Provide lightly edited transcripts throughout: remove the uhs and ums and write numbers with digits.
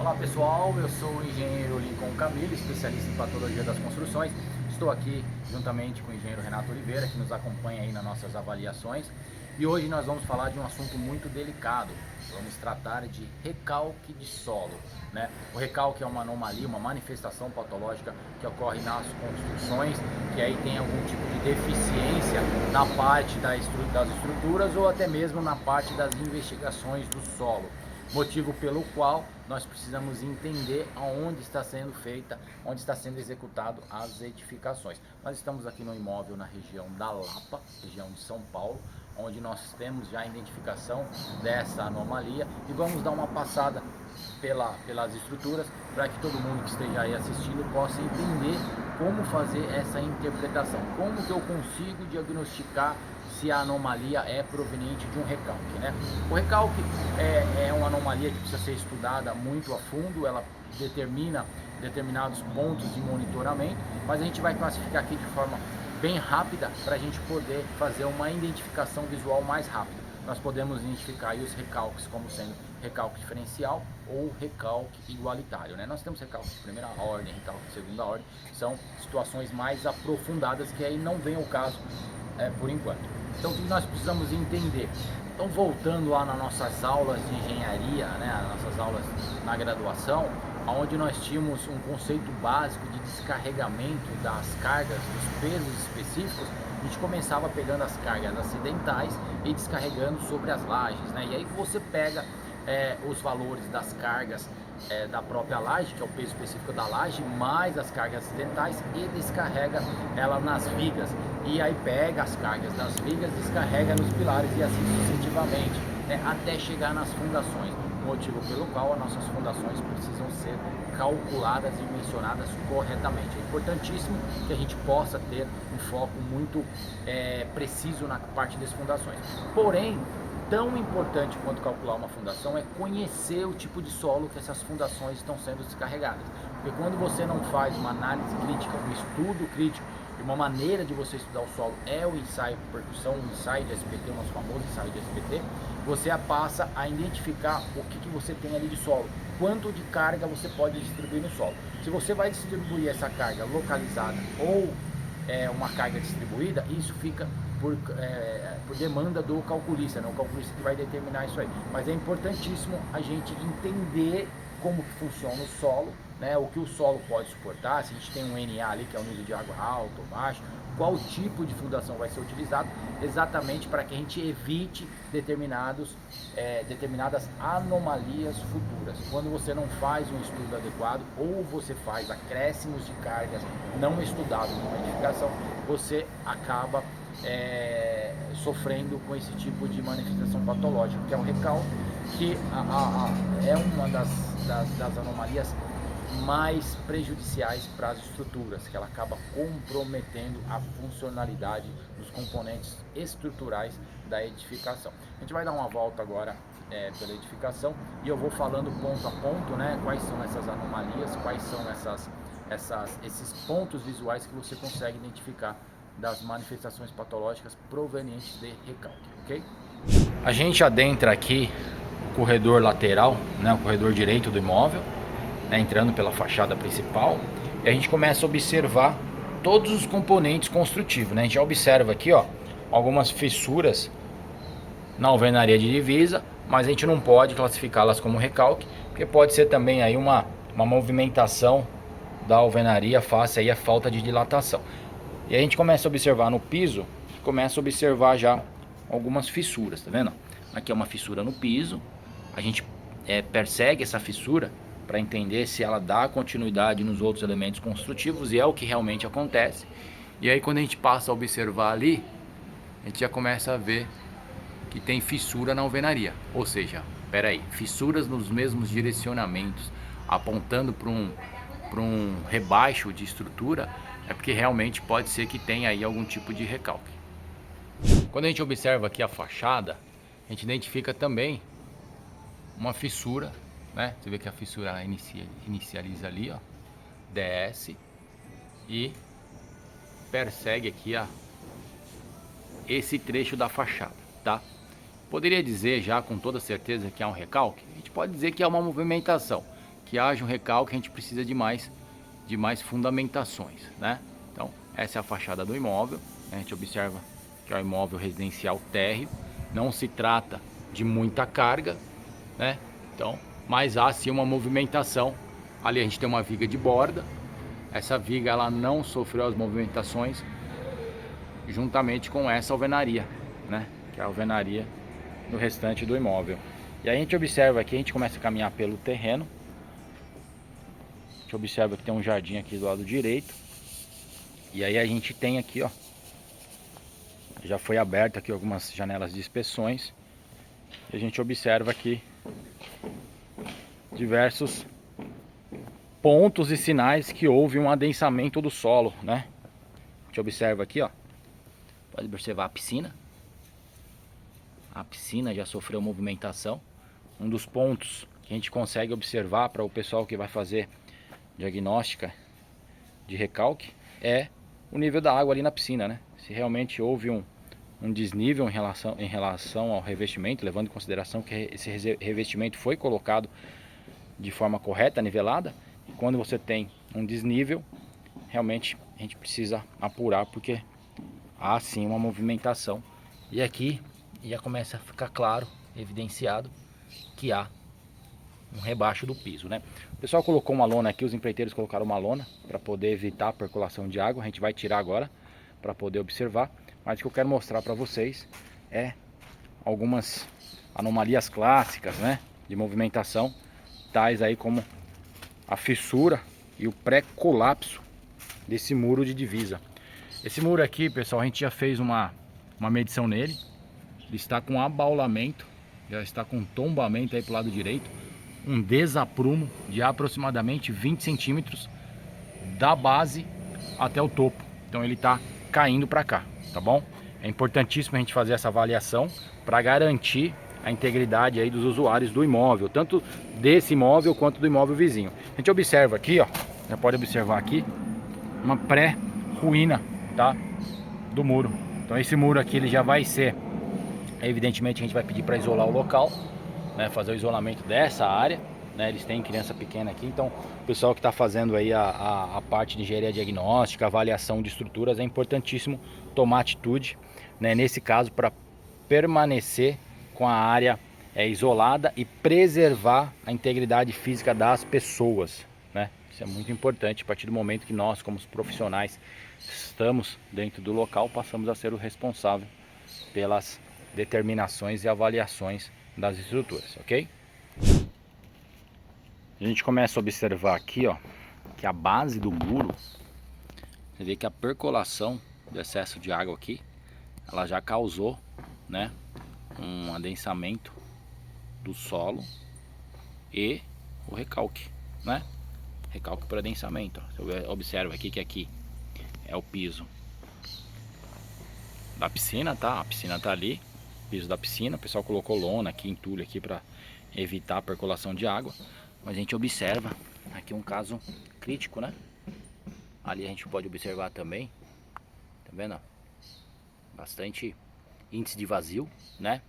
Olá pessoal, eu sou o engenheiro Lincoln Camilo, especialista em patologia das construções. Estou aqui juntamente com o engenheiro Renato Oliveira, que nos acompanha aí nas nossas avaliações. E hoje nós vamos falar de um assunto muito delicado. Vamos tratar de recalque de solo, né? O recalque é uma anomalia, uma manifestação patológica que ocorre nas construções, que aí tem algum tipo de deficiência na parte das estruturas ou até mesmo na parte das investigações do solo. Motivo pelo qual nós precisamos entender aonde está sendo feita, onde está sendo executado as edificações. Nós estamos aqui no imóvel na região da Lapa, região de São Paulo, onde nós temos já a identificação dessa anomalia e vamos dar uma passada pelas estruturas para que todo mundo que esteja aí assistindo possa entender como fazer essa interpretação, como que eu consigo diagnosticar se a anomalia é proveniente de um recalque, né? O recalque é uma anomalia que precisa ser estudada muito a fundo, ela determina determinados pontos de monitoramento, mas a gente vai classificar aqui de forma bem rápida para a gente poder fazer uma identificação visual mais rápida. Nós podemos identificar aí os recalques como sendo recalque diferencial ou recalque igualitário, né? Nós temos recalque de primeira ordem, recalque de segunda ordem, são situações mais aprofundadas que aí não vem ao caso por enquanto. Então o que nós precisamos entender? Então voltando lá nas nossas aulas de engenharia, né, as nossas aulas na graduação, onde nós tínhamos um conceito básico de descarregamento das cargas, dos pesos específicos, a gente começava pegando as cargas acidentais e descarregando sobre as lajes, né? E aí você pega os valores das cargas da própria laje, que é o peso específico da laje, mais as cargas acidentais e descarrega ela nas vigas. E aí pega as cargas das vigas, descarrega nos pilares e assim sucessivamente, né, até chegar nas fundações. Motivo pelo qual as nossas fundações precisam ser calculadas e mencionadas corretamente. É importantíssimo que a gente possa ter um foco muito preciso na parte das fundações. Porém, tão importante quanto calcular uma fundação é conhecer o tipo de solo que essas fundações estão sendo descarregadas. Porque quando você não faz uma análise crítica, um estudo crítico, e uma maneira de você estudar o solo é o ensaio de percussão, o ensaio de SPT, o nosso famoso ensaio de SPT, você passa a identificar o que você tem ali de solo, quanto de carga você pode distribuir no solo. Se você vai distribuir essa carga localizada ou uma carga distribuída, isso fica por demanda do calculista, né? O calculista que vai determinar isso aí. Mas é importantíssimo a gente entender como que funciona o solo, né? O que o solo pode suportar, se a gente tem um NA ali, que é o nível de água alto ou baixo, qual tipo de fundação vai ser utilizado, exatamente para que a gente evite determinadas anomalias futuras. Quando você não faz um estudo adequado ou você faz acréscimos de cargas não estudados numa edificação, você acaba sofrendo com esse tipo de manifestação patológica, que é o recalque, que é uma das anomalias mais prejudiciais para as estruturas, que ela acaba comprometendo a funcionalidade dos componentes estruturais da edificação. A gente vai dar uma volta agora pela edificação e eu vou falando ponto a ponto, né, quais são essas anomalias, quais são esses pontos visuais que você consegue identificar das manifestações patológicas provenientes de recalque, ok? A gente adentra aqui o corredor lateral, né, o corredor direito do imóvel, né, entrando pela fachada principal, e a gente começa a observar todos os componentes construtivos, né? A gente já observa aqui, ó, algumas fissuras na alvenaria de divisa, mas a gente não pode classificá-las como recalque, porque pode ser também aí uma movimentação da alvenaria face aí a falta de dilatação. E a gente começa a observar no piso, começa a observar já algumas fissuras, tá vendo? Aqui é uma fissura no piso, a gente persegue essa fissura para entender se ela dá continuidade nos outros elementos construtivos, e é o que realmente acontece. E aí quando a gente passa a observar ali, a gente já começa a ver que tem fissura na alvenaria, ou seja, fissuras nos mesmos direcionamentos, apontando para um rebaixo de estrutura, é porque realmente pode ser que tenha aí algum tipo de recalque. Quando a gente observa aqui a fachada, a gente identifica também uma fissura, né? Você vê que a fissura inicializa ali, ó, desce e persegue aqui esse trecho da fachada, tá? Poderia dizer já com toda certeza que é um recalque? A gente pode dizer que é uma movimentação que haja um recalque, a gente precisa de mais fundamentações, né? Então, essa é a fachada do imóvel, né? A gente observa que é um imóvel residencial térreo, não se trata de muita carga, né? Então, mas há sim uma movimentação. Ali a gente tem uma viga de borda, essa viga ela não sofreu as movimentações juntamente com essa alvenaria, né? Que é a alvenaria no restante do imóvel. E aí a gente observa aqui, a gente começa a caminhar pelo terreno. A gente observa que tem um jardim aqui do lado direito. E aí a gente tem aqui, ó, já foi aberto aqui algumas janelas de inspeções. E a gente observa aqui diversos pontos e sinais que houve um adensamento do solo, né? A gente observa aqui, ó, pode observar a piscina. A piscina já sofreu movimentação. Um dos pontos que a gente consegue observar para o pessoal que vai fazer diagnóstica de recalque é o nível da água ali na piscina, né? Se realmente houve um desnível em relação ao revestimento, levando em consideração que esse revestimento foi colocado de forma correta, nivelada. E quando você tem um desnível, realmente a gente precisa apurar, porque há sim uma movimentação. E aqui já começa a ficar claro, evidenciado, que há um rebaixo do piso, né? O pessoal colocou uma lona aqui, os empreiteiros colocaram uma lona para poder evitar a percolação de água. A gente vai tirar agora para poder observar, mas o que eu quero mostrar para vocês é algumas anomalias clássicas, né, de movimentação, tais aí como a fissura e o pré-colapso desse muro de divisa. Esse muro aqui, pessoal, a gente já fez uma medição nele. Ele está com abaulamento, já está com tombamento aí para o lado direito, um desaprumo de aproximadamente 20 centímetros da base até o topo. Então ele está caindo para cá, tá bom? É importantíssimo a gente fazer essa avaliação para garantir a integridade aí dos usuários do imóvel, tanto desse imóvel quanto do imóvel vizinho. A gente observa aqui, ó, já pode observar aqui uma pré-ruína, tá, do muro. Então esse muro aqui ele já vai ser, evidentemente a gente vai pedir para isolar o local, né, fazer o isolamento dessa área, né? Eles têm criança pequena aqui, então o pessoal que está fazendo aí a parte de engenharia diagnóstica, avaliação de estruturas, é importantíssimo tomar atitude, né, nesse caso, para permanecer com a área isolada e preservar a integridade física das pessoas, né? Isso é muito importante. A partir do momento que nós, como profissionais, estamos dentro do local, passamos a ser o responsável pelas determinações e avaliações das estruturas, ok? A gente começa a observar aqui, ó, que a base do muro, você vê que a percolação do excesso de água aqui, ela já causou, né, um adensamento do solo e o recalque, né? Recalque por adensamento. Ó. Você observa aqui que aqui é o piso da piscina, tá? A piscina tá ali, piso da piscina. O pessoal colocou lona aqui, entulho aqui para evitar a percolação de água. Mas a gente observa aqui um caso crítico, né? Ali a gente pode observar também, tá vendo? Bastante índice de vazio, né?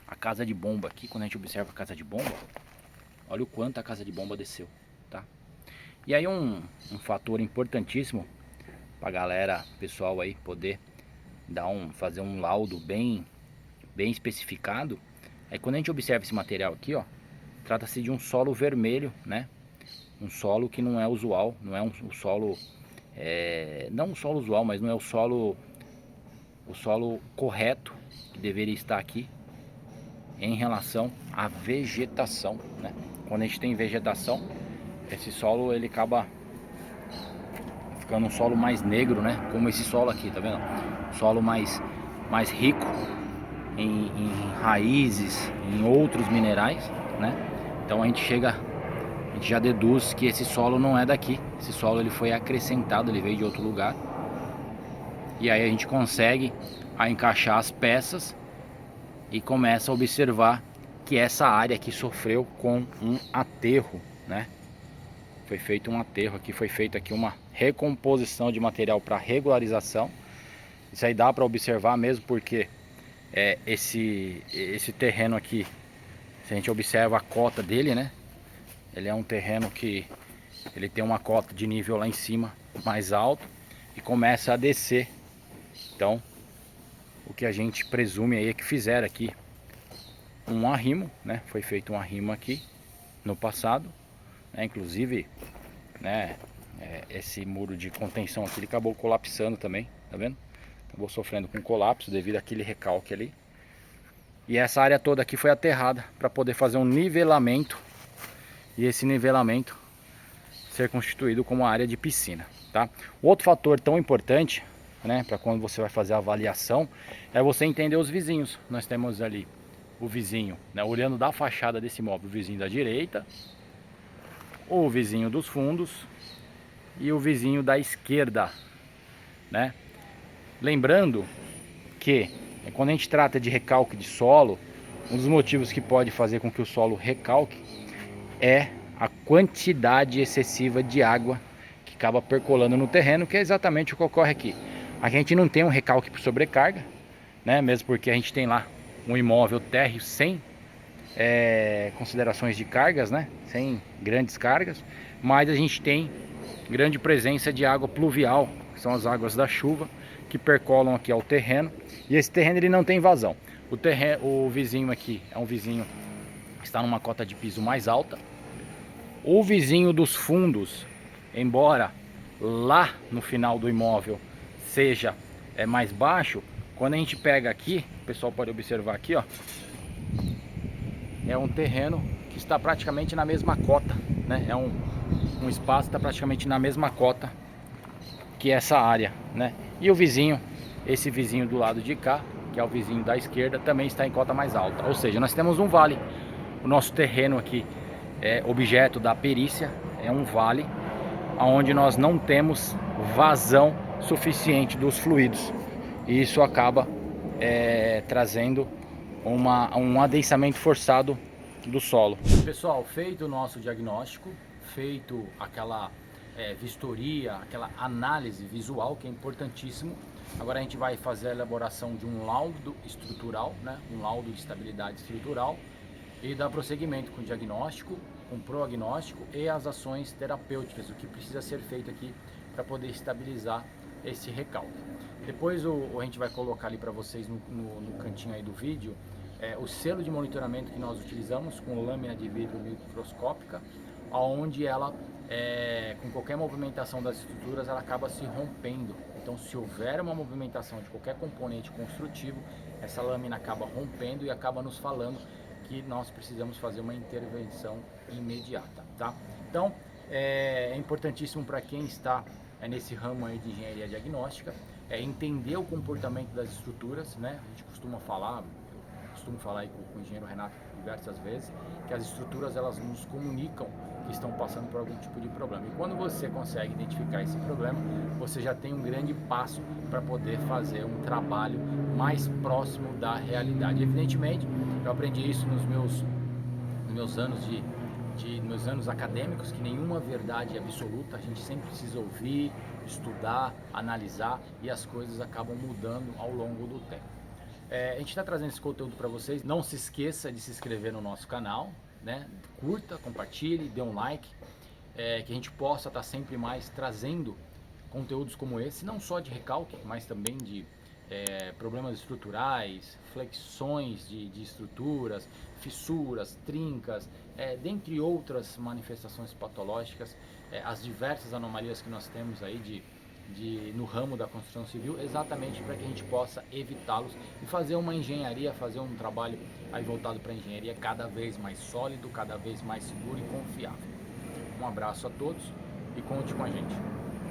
A casa de bomba aqui, quando a gente observa a casa de bomba, olha o quanto a casa de bomba desceu, tá? E aí um fator importantíssimo pra galera, pessoal aí, poder fazer um laudo bem especificado, é quando a gente observa esse material aqui, ó, trata-se de um solo vermelho, né? Um solo que não é usual, não é um solo, não um solo usual, mas não é o solo correto que deveria estar aqui em relação à vegetação, né? Quando a gente tem vegetação, esse solo ele acaba ficando um solo mais negro, né? Como esse solo aqui, tá vendo? Solo mais rico em raízes, em outros minerais, né? Então a gente já deduz que esse solo não é daqui. Esse solo ele foi acrescentado, ele veio de outro lugar. E aí a gente consegue encaixar as peças e começa a observar que essa área aqui sofreu com um aterro, né? Foi feito um aterro aqui, foi feita aqui uma recomposição de material para regularização. Isso aí dá para observar mesmo, porque esse terreno aqui, se a gente observa a cota dele, né? ele é um terreno que ele tem uma cota de nível lá em cima mais alto e começa a descer. Então o que a gente presume aí é que fizeram aqui um arrimo, né? Foi feito um arrimo aqui no passado, né? Inclusive, né, esse muro de contenção aqui ele acabou colapsando também, tá vendo? Acabou sofrendo com colapso devido àquele recalque ali. E essa área toda aqui foi aterrada para poder fazer um nivelamento, e esse nivelamento ser constituído como uma área de piscina, tá? Outro fator tão importante, né, para quando você vai fazer a avaliação, é você entender os vizinhos. Nós temos ali o vizinho, né, olhando da fachada desse imóvel, o vizinho da direita, o vizinho dos fundos e o vizinho da esquerda, né? Lembrando que quando a gente trata de recalque de solo, um dos motivos que pode fazer com que o solo recalque é a quantidade excessiva de água que acaba percolando no terreno, que é exatamente o que ocorre aqui. A gente não tem um recalque por sobrecarga, né? Mesmo porque a gente tem lá um imóvel térreo sem considerações de cargas, né? Sem grandes cargas, mas a gente tem grande presença de água pluvial, que são as águas da chuva, que percolam aqui ao terreno, e esse terreno ele não tem vazão. O vizinho aqui é um vizinho que está numa cota de piso mais alta. O vizinho dos fundos, embora lá no final do imóvel seja mais baixo, quando a gente pega aqui, o pessoal pode observar aqui, ó, é um terreno que está praticamente na mesma cota, né? É um espaço que está praticamente na mesma cota que essa área, né? E o vizinho, esse vizinho do lado de cá, que é o vizinho da esquerda, também está em cota mais alta. Ou seja, nós temos um vale. O nosso terreno aqui é objeto da perícia, é um vale onde nós não temos vazão suficiente dos fluidos. E isso acaba trazendo um adensamento forçado do solo. Pessoal, feito o nosso diagnóstico, feito aquela vistoria, aquela análise visual, que é importantíssimo. Agora a gente vai fazer a elaboração de um laudo estrutural, né? Um laudo de estabilidade estrutural, e dar prosseguimento com o diagnóstico, com o prognóstico e as ações terapêuticas, o que precisa ser feito aqui para poder estabilizar esse recalque. Depois a gente vai colocar ali para vocês no cantinho aí do vídeo o selo de monitoramento que nós utilizamos com lâmina de vidro microscópica, onde ela, com qualquer movimentação das estruturas, ela acaba se rompendo. Então, se houver uma movimentação de qualquer componente construtivo, essa lâmina acaba rompendo e acaba nos falando que nós precisamos fazer uma intervenção imediata, tá? Então, é importantíssimo para quem está nesse ramo aí de engenharia diagnóstica entender o comportamento das estruturas, né? A gente costuma falar, eu costumo falar aí com o engenheiro Renato diversas vezes, que as estruturas elas nos comunicam que estão passando por algum tipo de problema. E quando você consegue identificar esse problema, você já tem um grande passo para poder fazer um trabalho mais próximo da realidade. Evidentemente, eu aprendi isso nos meus anos acadêmicos, que nenhuma verdade é absoluta, a gente sempre precisa ouvir, estudar, analisar, e as coisas acabam mudando ao longo do tempo. A gente está trazendo esse conteúdo para vocês. Não se esqueça de se inscrever no nosso canal, né? Curta, compartilhe, dê um like, que a gente possa estar sempre mais trazendo conteúdos como esse, não só de recalque, mas também de problemas estruturais, flexões de estruturas, fissuras, trincas, dentre outras manifestações patológicas, as diversas anomalias que nós temos aí no ramo da construção civil, exatamente para que a gente possa evitá-los e fazer uma engenharia, fazer um trabalho aí voltado para a engenharia cada vez mais sólido, cada vez mais seguro e confiável. Um abraço a todos e conte com a gente.